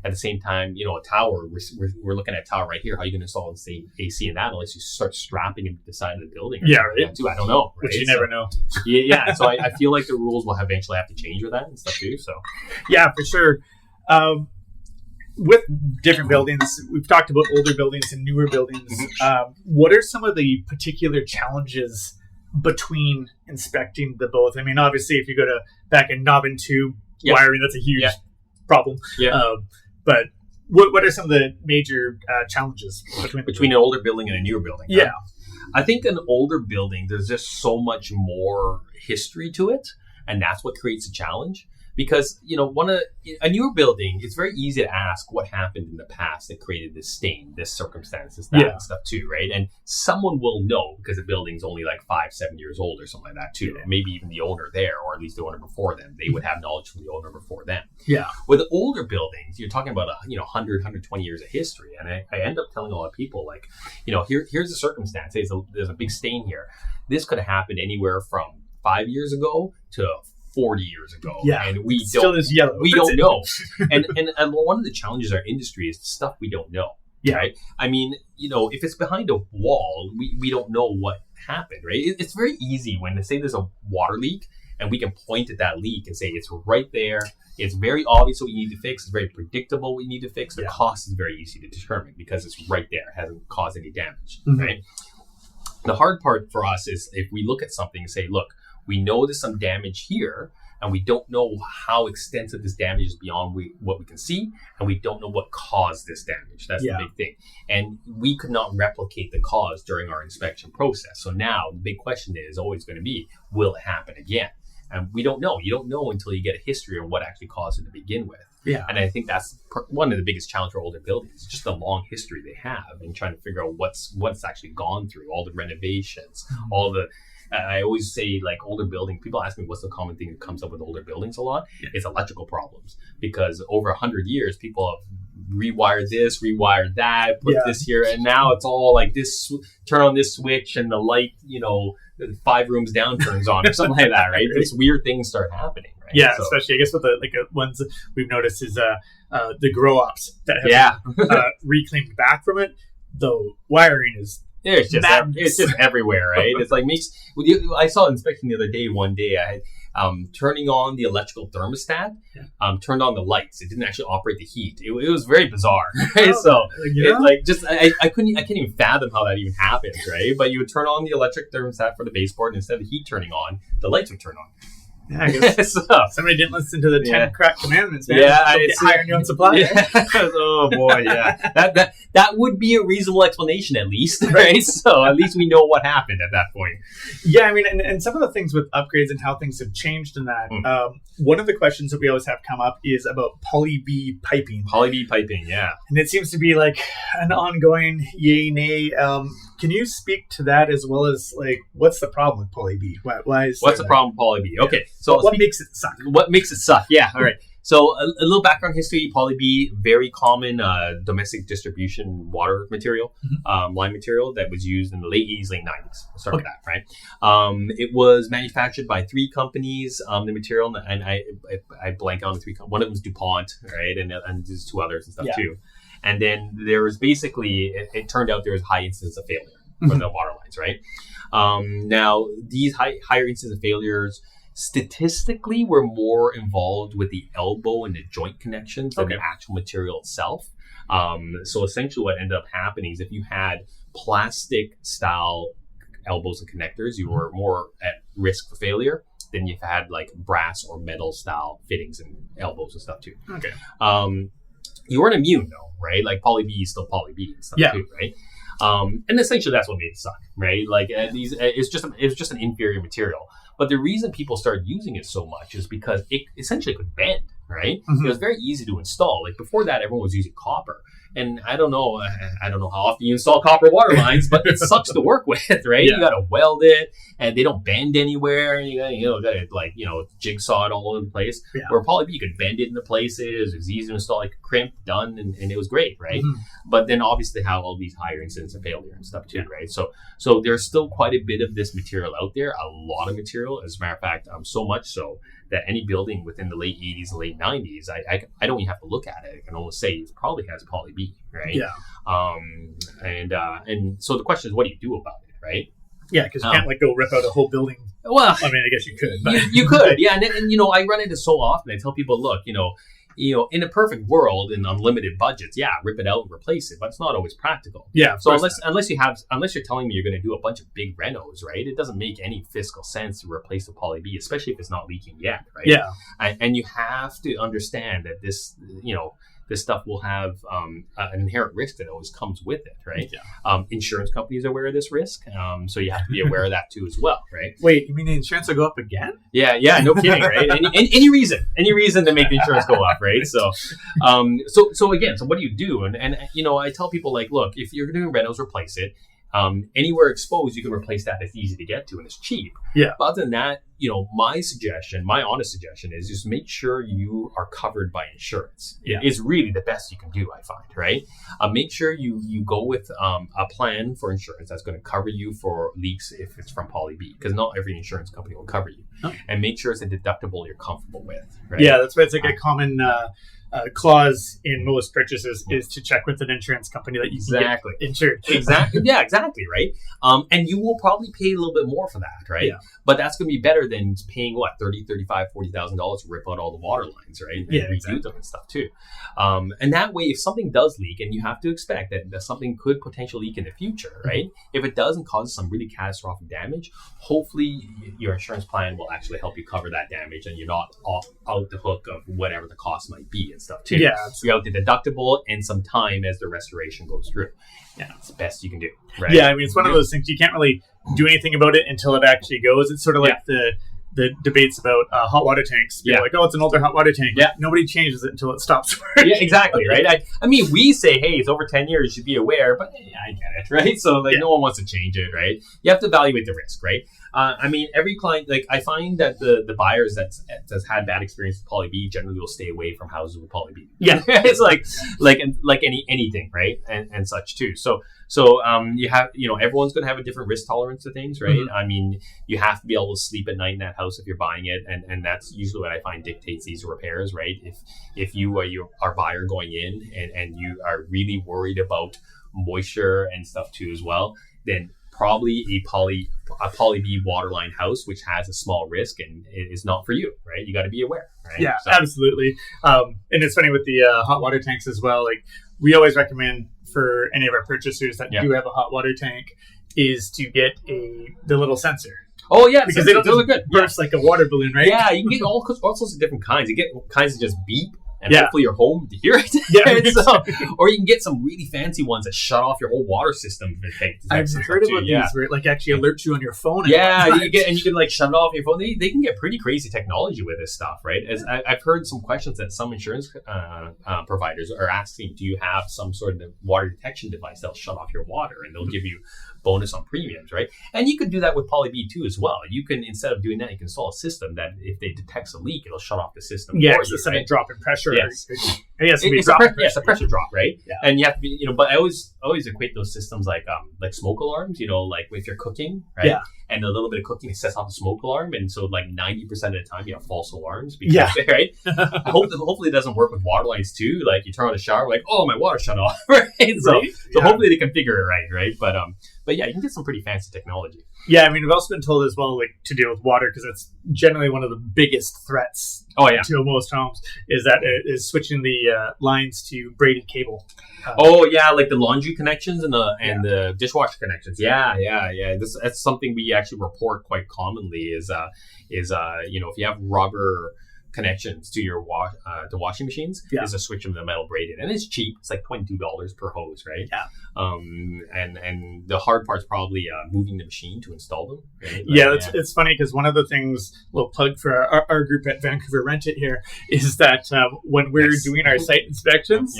at the same time, a tower, we're looking at a tower right here. How are you going to install AC in that unless you start strapping it to the side of the building? Yeah, right. Too. I don't know. Right? Which you never know. Yeah. So I feel like the rules will eventually have to change with that and stuff too. So yeah, for sure. With different buildings, we've talked about older buildings and newer buildings. What are some of the particular challenges between inspecting the both? I mean, obviously, if you go to back in knob and tube wiring, that's a huge problem. Yeah. But what are some of the major challenges between an older building and a newer building? Yeah. I think an older building, there's just so much more history to it, and that's what creates a challenge. Because, a newer building, it's very easy to ask what happened in the past that created this stain, this circumstance, and stuff too, right? And someone will know because the building's only like 5-7 years old or something like that too. Yeah. Maybe even the owner there, or at least the owner before them. They would have knowledge from the owner before them. Yeah. With older buildings, you're talking about 100, 120 years of history. And I end up telling a lot of people, like, here's the circumstance. There's a big stain here. This could have happened anywhere from 5 years ago to 40 years ago, and we still is yellow. We don't know, and one of the challenges of our industry is the stuff we don't know. Yeah, right? I mean, if it's behind a wall, we don't know what happened, right? It's very easy when they say there's a water leak, and we can point at that leak and say it's right there. It's very obvious what you need to fix. It's very predictable what you need to fix. The cost is very easy to determine because it's right there. It hasn't caused any damage, right? The hard part for us is if we look at something and say, look, we know there's some damage here, and we don't know how extensive this damage is beyond what we can see, and we don't know what caused this damage. That's the big thing. And we could not replicate the cause during our inspection process. So now the big question is always going to be, will it happen again? And we don't know. You don't know until you get a history of what actually caused it to begin with. Yeah. And I think that's one of the biggest challenges for older buildings, just the long history they have and trying to figure out what's actually gone through, all the renovations, all the... I always say, like, older building, people ask me what's the common thing that comes up with older buildings a lot. It's electrical problems, because over 100 years, people have rewired this, rewired that, put this here, and now it's all like this, turn on this switch and the light, 5 rooms down turns on or something like that, right? These weird things start happening, right? Yeah, so, especially, I guess, with the ones we've noticed is the grow-ops that have reclaimed back from it. The wiring is it's just everywhere, right? It's like I saw an inspection the other day. One day I had turning on the electrical thermostat, turned on the lights. It didn't actually operate the heat. It was very bizarre, right? I can't even fathom how that even happens, right? But you would turn on the electric thermostat for the baseboard, and instead of the heat turning on, the lights would turn on. Yeah, I guess somebody didn't listen to the 10 crack commandments, man. Yeah, get higher on your own supply. Yeah. Oh boy, yeah. That would be a reasonable explanation, at least, right? So at least we know what happened at that point. Yeah, I mean, and some of the things with upgrades and how things have changed in that. One of the questions that we always have come up is about poly B piping. Poly B piping, yeah. And it seems to be like an ongoing yay nay. Can you speak to that as well as, like, what's the problem with poly B? What's the problem with poly B? Okay, so what makes it suck? What makes it suck? Yeah, all right. So a little background history: poly B, very common domestic distribution water material, line material that was used in the late 80s, late 90s. We'll start with that, right? It was manufactured by 3 companies. The material, and I blank on the 3 companies. One of them is DuPont, right? And there's 2 others and stuff too. And then there was basically, it turned out there was high incidence of failure for the water lines, right? Now, these higher incidence of failures statistically were more involved with the elbow and the joint connections than the actual material itself. So essentially what ended up happening is if you had plastic style elbows and connectors, you were more at risk for failure than if you had like brass or metal style fittings and elbows and stuff too. Okay. You weren't immune though, right? Like poly B is still poly B and stuff too, right? And essentially that's what made it suck, right? Like it was just an inferior material. But the reason people started using it so much is because it essentially could bend, right? It was very easy to install. Like before that, everyone was using copper. And I don't know how often you install copper water lines, but it sucks to work with, right? You got to weld it, and they don't bend anywhere. And you got to jigsaw it all over the place. Where poly B, you could bend it into places. It was easy to install, like crimp, done, and it was great, right? But then obviously have all these higher incidents of failure and stuff too, right? So there's still quite a bit of this material out there, a lot of material, as a matter of fact, so much so that any building within the late 80s and late 90s, I don't even have to look at it. I can almost say it probably has poly B, right? Yeah. And so the question is, what do you do about it, right? Yeah, because you can't go rip out a whole building. Well, I mean, I guess you could. But. You could, yeah. And I run into so often. I tell people, look, in a perfect world in unlimited budgets, rip it out and replace it, but it's not always practical. Yeah. So unless you're telling me you're going to do a bunch of big renos, right? It doesn't make any fiscal sense to replace the poly B, especially if it's not leaking yet, right? Yeah. And you have to understand that this stuff will have an inherent risk that always comes with it, right? Yeah. Insurance companies are aware of this risk, so you have to be aware of that too as well, right? Wait, you mean the insurance will go up again? Yeah, no kidding, right? Any reason to make the insurance go up, right? So again, what do you do? And I tell people look, if you're doing renos, replace it. Anywhere exposed, you can replace that. It's easy to get to and it's cheap. Yeah. But other than that, my honest suggestion is just make sure you are covered by insurance. Yeah. It is really the best you can do, I find, right? Make sure you go with a plan for insurance that's going to cover you for leaks if it's from poly B, because not every insurance company will cover you. Oh. And make sure it's a deductible you're comfortable with, right? Yeah, that's why it's a common clause in most purchases is to check with an insurance company that you can get insured. Exactly. Yeah, exactly. Right. And you will probably pay a little bit more for that. Right. Yeah. But that's going to be better than paying $40,000 to rip out all the water lines. Right. And redo them and stuff too. And that way, if something does leak, and you have to expect that something could potentially leak in the future. Right. If it does and causes some really catastrophic damage, hopefully your insurance plan will actually help you cover that damage, and you're not out the hook of whatever the cost might be and stuff too. Yeah, so you have the deductible and some time as the restoration goes through. Yeah, it's the best you can do. Right? Yeah, I mean, it's one of those things you can't really do anything about it until it actually goes. It's sort of like the debates about hot water tanks. You're like, it's an older hot water tank. Yeah. Nobody changes it until it stops working. Yeah, exactly, right? I mean, we say, hey, it's over 10 years, you should be aware, but I get it, right? So no one wants to change it, right? You have to evaluate the risk, right? I mean, every client, I find that the buyers that's had bad experience with poly B generally will stay away from houses with poly B. Yeah. It's like anything, right? And such too. So you have, everyone's going to have a different risk tolerance to things, right? Mm-hmm. I mean, you have to be able to sleep at night in that house if you're buying it. And that's usually what I find dictates these repairs, right? If you are a buyer going in and you are really worried about moisture and stuff too as well, then probably a poly B waterline house, which has a small risk, and it is not for you, right? You got to be aware, right? Yeah, absolutely. And it's funny with the hot water tanks as well. We always recommend for any of our purchasers that do have a hot water tank is to get the little sensor. Oh yeah, because they don't look good. Burst like a water balloon, right? Yeah, you can get all sorts of different kinds. You get kinds that just beep. And hopefully you're home to hear it. Yeah, or you can get some really fancy ones that shut off your whole water system. I've heard about these where it actually alerts you on your phone. Yeah, you can shut it off your phone. They can get pretty crazy technology with this stuff, right? I've heard some questions that some insurance providers are asking, do you have some sort of water detection device that'll shut off your water, and they'll give you bonus on premiums, right? And you could do that with poly B too as well. You can, instead of doing that, you can install a system that if it detects a leak, it'll shut off the system. Yeah, it's a sudden drop in pressure. Yes. Yes, it's a pressure drop, right? Yeah. And you have to be, but I always equate those systems like smoke alarms, like if you're cooking, right? Yeah. And a little bit of cooking sets off a smoke alarm, and so like 90% of the time you have false alarms. Because, right? Hopefully it doesn't work with water lines too. Like you turn on the shower, like, oh, my water shut off, right? So hopefully they configure it right? But yeah, you can get some pretty fancy technology. Yeah, I mean, we've also been told as well, like, to deal with water, because it's generally one of the biggest threats to most homes, is that it is switching the lines to braided cable. Like the laundry connections and the dishwasher connections. Yeah. That's something we actually report quite commonly is if you have rubber connections to your the washing machines, is a switch them to metal braided, and it's cheap. It's like $22 per hose, right? Yeah. And the hard part's probably moving the machine to install them. Right? It's funny because one of the things, little plug for our group at Vancouver Rent-It here, is that when we're doing our site inspections,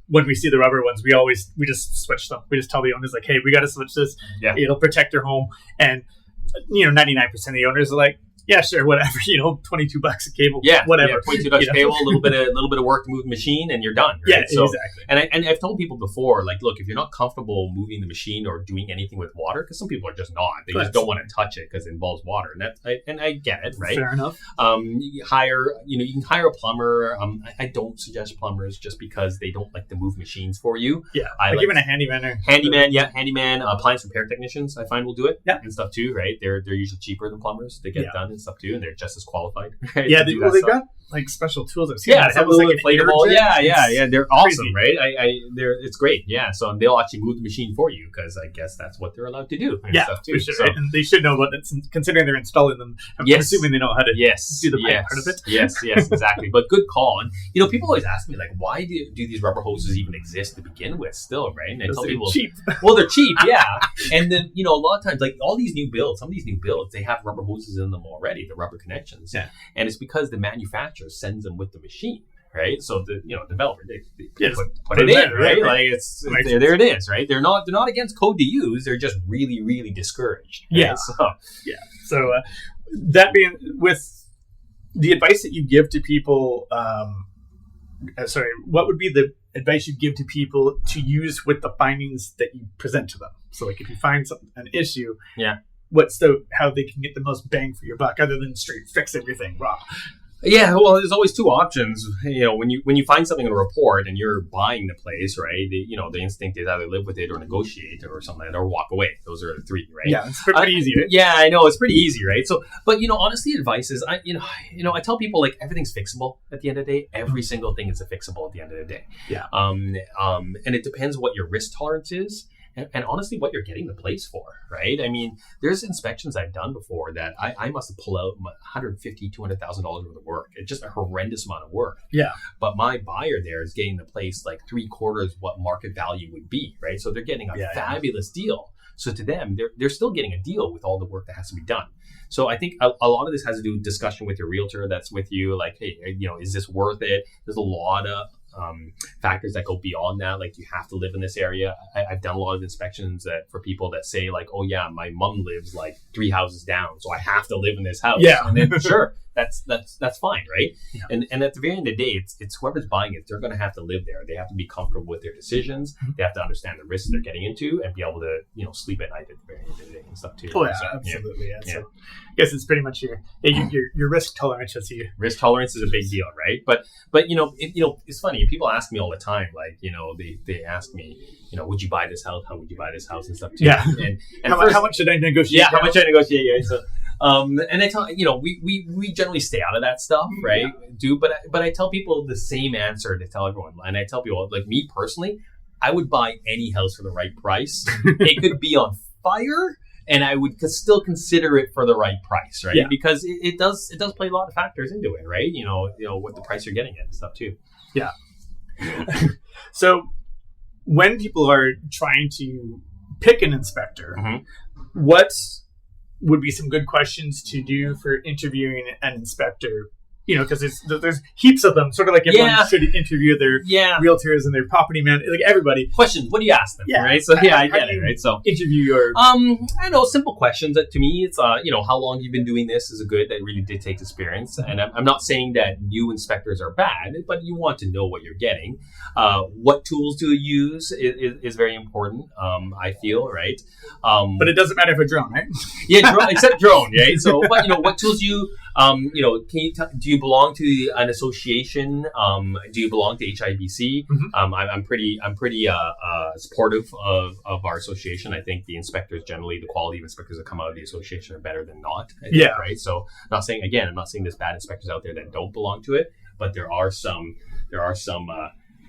when we see the rubber ones, we just switch them. We just tell the owners, like, hey, we got to switch this. Yeah. It'll protect their home, and 99% of the owners are like, yeah, sure, whatever. $22 a cable. Yeah, whatever. $22 a cable, a little bit of work to move the machine, and you're done. Right? Yeah, exactly. And I've told people before, like, look, if you're not comfortable moving the machine or doing anything with water, because some people are just not, they just don't want to touch it because it involves water, and I get it, right? Fair enough. You can hire a plumber. I don't suggest plumbers just because they don't like to move machines for you. Yeah, like even a handyman. Handyman, appliance repair technicians, I find will do it. Yeah, and stuff too, right? They're usually cheaper than plumbers to get done and stuff too, and they're just as qualified. Right, yeah, they've got like special tools. They have a little inflatable. Yeah, they're awesome, right? It's great. Yeah, so they'll actually move the machine for you because I guess that's what they're allowed to do. And stuff too. Right? And they should know what it's considering they're installing them. I'm assuming they know how to do the pipe part of it. Yes, exactly. But good call. And people always ask me, like, why do these rubber hoses even exist to begin with? Still, right? And I tell people, cheap. Well, they're cheap, yeah. And then a lot of times, like some of these new builds, they have rubber hoses in them already, the rubber connections. Yeah. And it's because the manufacturer sends them with the machine, right? So the developer they put it in, right? Like there it is, right? They're not against code to use. They're just really, really discouraged. Right? Yeah. So that being with the advice that you give to people, what would be the advice you give to people to use with the findings that you present to them? So, like, if you find an issue, what's how they can get the most bang for your buck, other than straight fix everything raw? Yeah, well, there's always two options. When you find something in a report and you're buying the place, right? The instinct is either live with it or negotiate or something, or walk away. Those are the three, right? Yeah, it's pretty easy, right? Yeah, I know, it's pretty easy, right? So, but honestly, advice is, I tell people, like, everything's fixable at the end of the day. Every single thing is fixable at the end of the day. Yeah. And it depends what your risk tolerance is. And honestly, what you're getting the place for, right? I mean, there's inspections I've done before that I must have pulled out $150,000, $200,000 worth of work. It's just a horrendous amount of work. Yeah. But my buyer there is getting the place like 3/4 what market value would be, right? So they're getting a fabulous deal. So to them, they're still getting a deal with all the work that has to be done. So I think a lot of this has to do with discussion with your realtor that's with you. Like, hey, is this worth it? There's a lot of factors that go beyond that. Like, you have to live in this area. I've done a lot of inspections for people that say, like, oh yeah, my mom lives like 3 houses down, so I have to live in this house. Yeah. And then sure, that's fine, right? Yeah. And at the very end of the day, it's whoever's buying it, they're going to have to live there. They have to be comfortable with their decisions. They have to understand the risks they're getting into and be able to sleep at night at the very end of the day and stuff too. Oh yeah, so, absolutely. Yeah. So I guess it's pretty much your risk tolerance. Risk tolerance is a big deal, right? But it's funny. People ask me all the time, like, they ask me, would you buy this house? How would you buy this house and stuff too? Yeah. And how much should I negotiate? Yeah, how much should I negotiate? Yeah. So, and I tell we generally stay out of that stuff, right? Yeah. But I tell people the same answer to tell everyone, and I tell people, like, me personally, I would buy any house for the right price. It could be on fire, and I would still consider it for the right price, right? Yeah. Because it does play a lot of factors into it, right? What the price you're getting at and stuff too. Yeah. So when people are trying to pick an inspector, what would be some good questions to do for interviewing an inspector because there's heaps of them, sort of like everyone should interview their realtors and their property man, like everybody. Questions. What do you ask them? Right. So I get it. Right. So interview your. I know simple questions. That to me, it's how long you've been doing this is a good. That really dictates experience. And I'm not saying that new inspectors are bad, but you want to know what you're getting. What tools do you use is very important. I feel right. But it doesn't matter if a drone, right? Drone, except drone, right? So, but what tools you, can you do you belong to an association? Do you belong to HIBC? Mm-hmm. I'm pretty supportive of our association. I think the inspectors generally, the quality of inspectors that come out of the association are better than not. Right. So, I'm not saying there's bad inspectors out there that don't belong to it, but there are some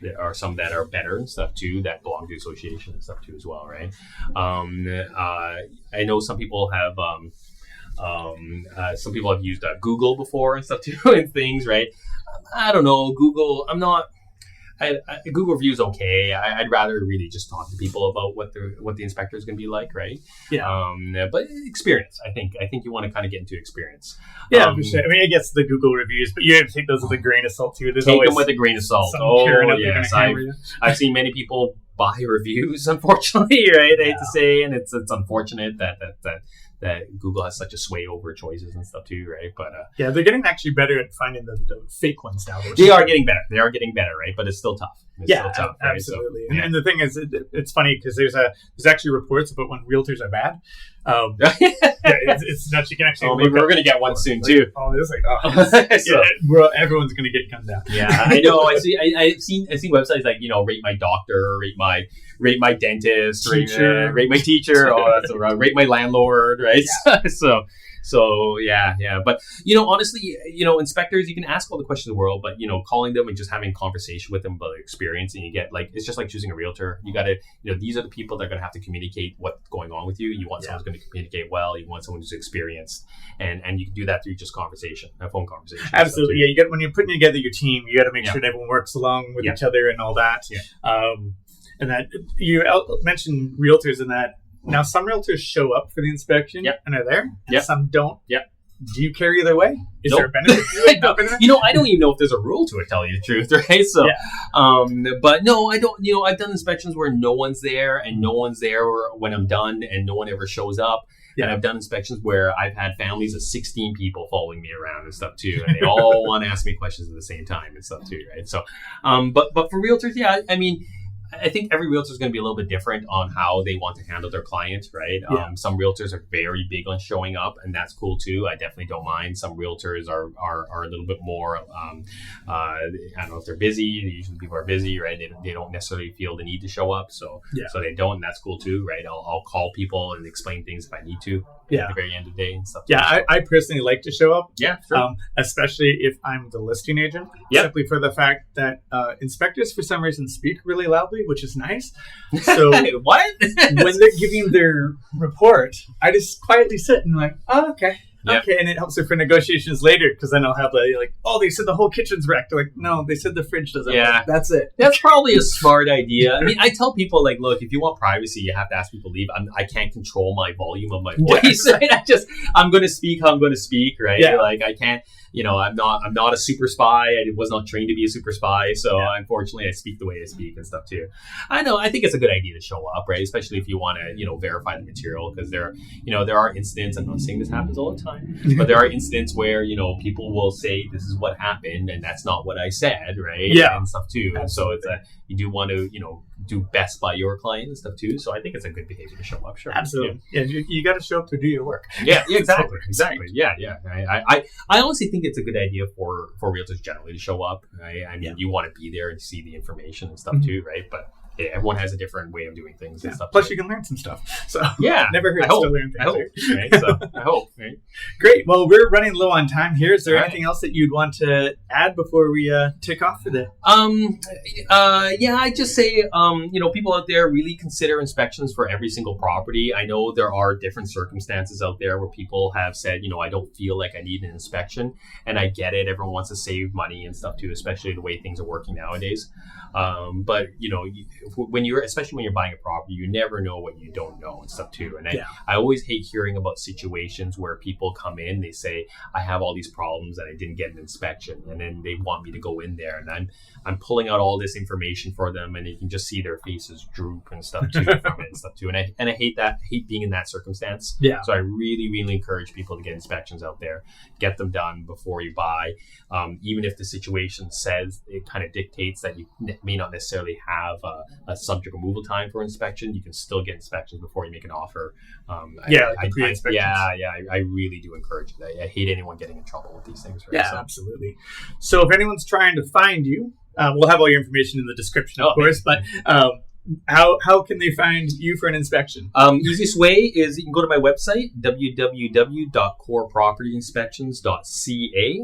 that are better and stuff too that belong to the association and stuff too as well, right? I know some people have used Google before and stuff too and things, right? I don't know, Google. Google review is okay. I'd rather really just talk to people about what the inspector is going to be like, right? Yeah. But experience, I think you want to kind of get into experience. Yeah, for sure. I mean, I guess the Google reviews, but you have to take those with a grain of salt too. Take them with a grain of salt. Oh yes, I've seen many people buy reviews, unfortunately, right? I hate to say, and it's unfortunate that Google has such a sway over choices and stuff too, right? But they're getting actually better at finding the fake ones now. They are getting better. They are getting better, right? But it's still tough. Still tough, right? Absolutely. So, and the thing is, it's funny because there's actually reports about when realtors are bad. It's nuts. You can actually. Maybe we're going to get one soon too. Everyone's going to get come down. Yeah, I know. I've seen websites like rate my doctor, rate my dentist, rate my teacher. Rate my landlord, right? Yeah. So yeah. But honestly, inspectors, you can ask all the questions in the world, but calling them and just having a conversation with them about their experience, and you get it's just like choosing a realtor. You got to, these are the people that are going to have to communicate what's going on with you. You want someone who's going to communicate well. You want someone who's experienced, and you can do that through just conversation, a phone conversation. Absolutely, yeah. You got when you're putting together your team, you got to make sure that everyone works along with each other and all that. Yeah. And that you mentioned realtors in that. Now, some realtors show up for the inspection and are there, and some don't. Yep. Do you carry either way? Is there a benefit to it? I don't even know if there's a rule to it, tell you the truth, right? So, but no, I don't. I've done inspections where no one's there, and no one's there when I'm done, and no one ever shows up. Yeah. And I've done inspections where I've had families of 16 people following me around and stuff too, and they all want to ask me questions at the same time and stuff too, right? So, but for realtors, I mean. I think every realtor is going to be a little bit different on how they want to handle their client, right? Yeah. Some realtors are very big on showing up, and that's cool too. I definitely don't mind. Some realtors are a little bit more, I don't know if they're busy. Usually people are busy, right? They don't necessarily feel the need to show up, so they don't, and that's cool too, right? I'll call people and explain things if I need to. At the very end of the day and stuff. Yeah, I personally like to show up. Yeah, sure. Especially if I'm the listing agent. Simply for the fact that inspectors for some reason speak really loudly, which is nice. So what? When they're giving their report, I just quietly sit and like, oh, okay. Yep. Okay, and it helps for negotiations later because then I'll have they said the whole kitchen's wrecked. They're like, no, they said the fridge doesn't work. That's it. That's probably a smart idea. I mean, I tell people look, if you want privacy, you have to ask people to leave. I can't control my volume of my voice. Right? I'm going to speak how I'm going to speak, right? Yeah. I can't. I'm not a super spy. I was not trained to be a super spy, so unfortunately, I speak the way I speak and stuff too. I know. I think it's a good idea to show up, right? Especially if you want to, verify the material, because there are incidents. I'm not saying this happens all the time, but there are incidents where people will say this is what happened, and that's not what I said, right? Yeah, and stuff too. And so it's you do want to do best by your client and stuff too. So I think it's a good behavior to show up. Sure, absolutely. Yeah, you got to show up to do your work. Yeah, exactly. Yeah. I honestly think it's a good idea for realtors generally to show up. I mean, you want to be there and see the information and stuff too, right? But everyone has a different way of doing things and stuff. Plus, you can learn some stuff. So never hurts to learn things. I hope. Right? So I hope. Right? Great. Well, we're running low on time here. Is there anything else that you'd want to add before we tick off for the? I just say people out there really consider inspections for every single property. I know there are different circumstances out there where people have said, I don't feel like I need an inspection, and I get it. Everyone wants to save money and stuff too, especially the way things are working nowadays. But especially when you're buying a property, you never know what you don't know and stuff too. And Yeah. I always hate hearing about situations where people come in, they say, I have all these problems and I didn't get an inspection, and then they want me to go in there, and I'm pulling out all this information for them, and you can just see their faces droop and stuff too from it and stuff too. And I hate that. I hate being in that circumstance. Yeah. So I really, really encourage people to get inspections out there, get them done before you buy. Even if the situation says it kind of dictates that you may not necessarily have a subject removal time for inspection, you can still get inspections before you make an offer. The pre-inspections. I really do encourage it. I hate anyone getting in trouble with these things. Right? Yeah, absolutely. So if anyone's trying to find you, we'll have all your information in the description, of course, but how can they find you for an inspection? Easiest way is you can go to my website, www.corepropertyinspections.ca,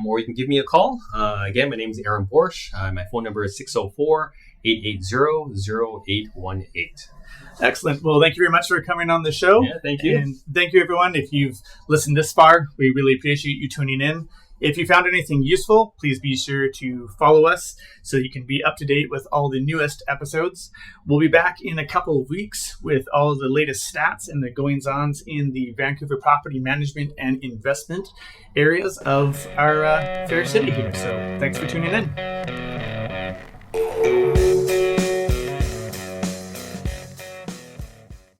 or you can give me a call. Again, my name is Aaron Borsch. My phone number is 604-880-0818. Excellent. Well, thank you very much for coming on the show. Yeah, thank you. And thank you, everyone. If you've listened this far, we really appreciate you tuning in. If you found anything useful, please be sure to follow us so you can be up to date with all the newest episodes. We'll be back in a couple of weeks with all of the latest stats and the goings-ons in the Vancouver property management and investment areas of our fair city here. So thanks for tuning in.